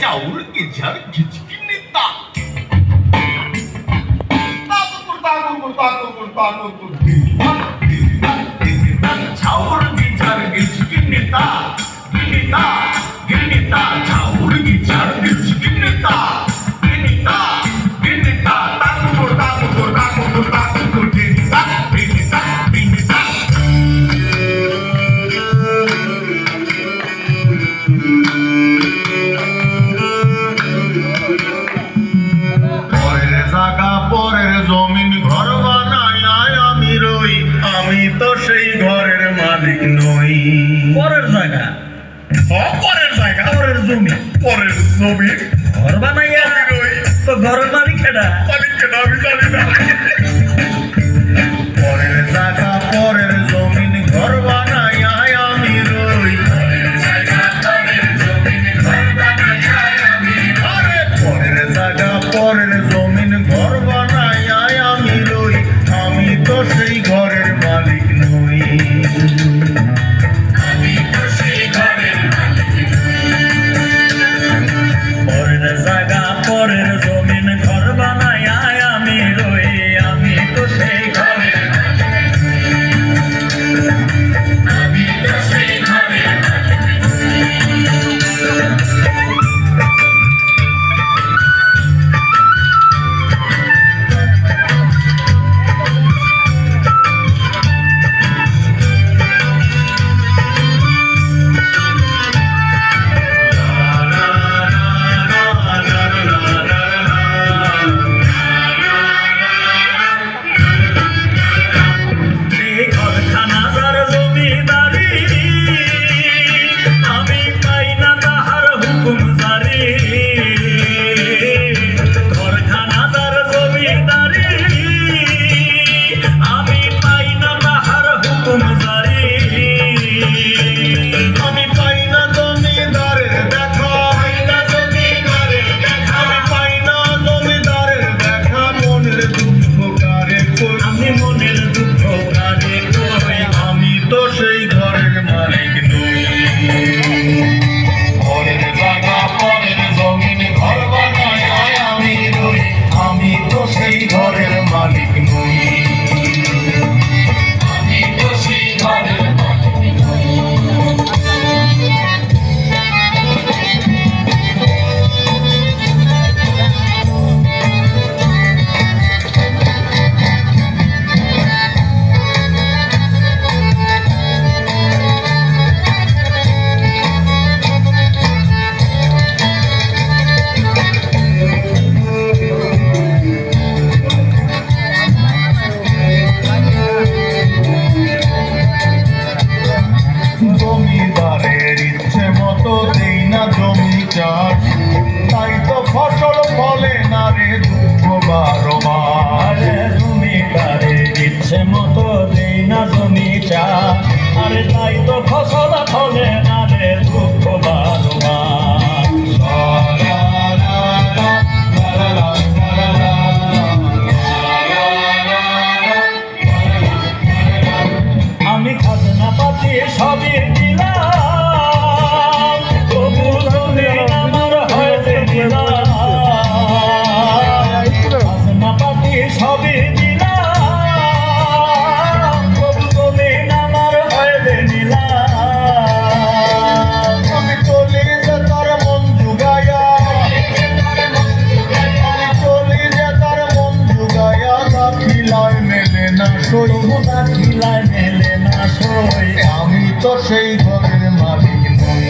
चाउर की झड़ खिचकी नेता चाउर की झड़ खिचकी नेता गिरता गिरता चाउर की झड़ खिचकी नेता गिरता गिरता ताकुर ताकुर ताकुर ताकुर गिरता गिरता गिरता পরের জমিন ঘর বানায় আমি রই আমি তো সেই ঘরের মালিক নই পরের জায়গা পরের জায়গা পরের জমি পরের জমিন ঘর বানাইয়া আমি রই তো ঘরের মালিক কেডা আমি জানি না পরের জায়গা পরের জমিন ঘর বানায় আমি রই পরের জায়গা পরের জমিন ঘর বানায় আমি রই আমি তো সেই ঘরের মালিক নই পরের জায়গা পরের জমিন ঘর বানাইয়া আমি রই আমি তো সেই ঘরের তাই তো ফসল ফলে না রে দুঃখ বারো মাস জমিদারের ইচ্ছে মতো দেই না জমি চাষ আরে তাই তো ফসল ফলে না রে দুঃখ বারো আমি খাজনা পাতি সবই দিলাম তবু জমি আমার হয়েছে খাজনা পাতি সবই দিলাম তবু জমি আমার হয়েছে আমি চলি যে তার মন জুগায়া আমি চলি যে তার মন জুগায়া দাখিলায় মেলে না সই দাখিলায় মেলে না সই আমি তো সেই ঘরের মালিক নই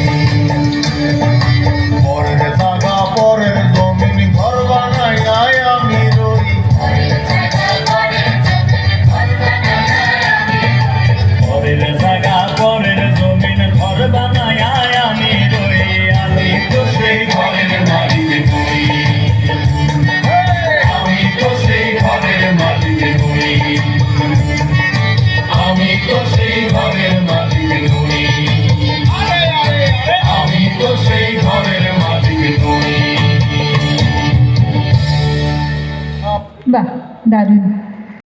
পরের জায়গা পরের জমিন ঘর বানায় আমি রই পরের জায়গা পরের জমিন ঘর বানায় আমি রই আমি তো সেই ঘরের মালিক নই আমি তো সেই ঘরের মালিক নই আমি তো সেই ঘরের মালিক নই আমি তো সেই ঘরের মালিক নই বাহ দারুণ।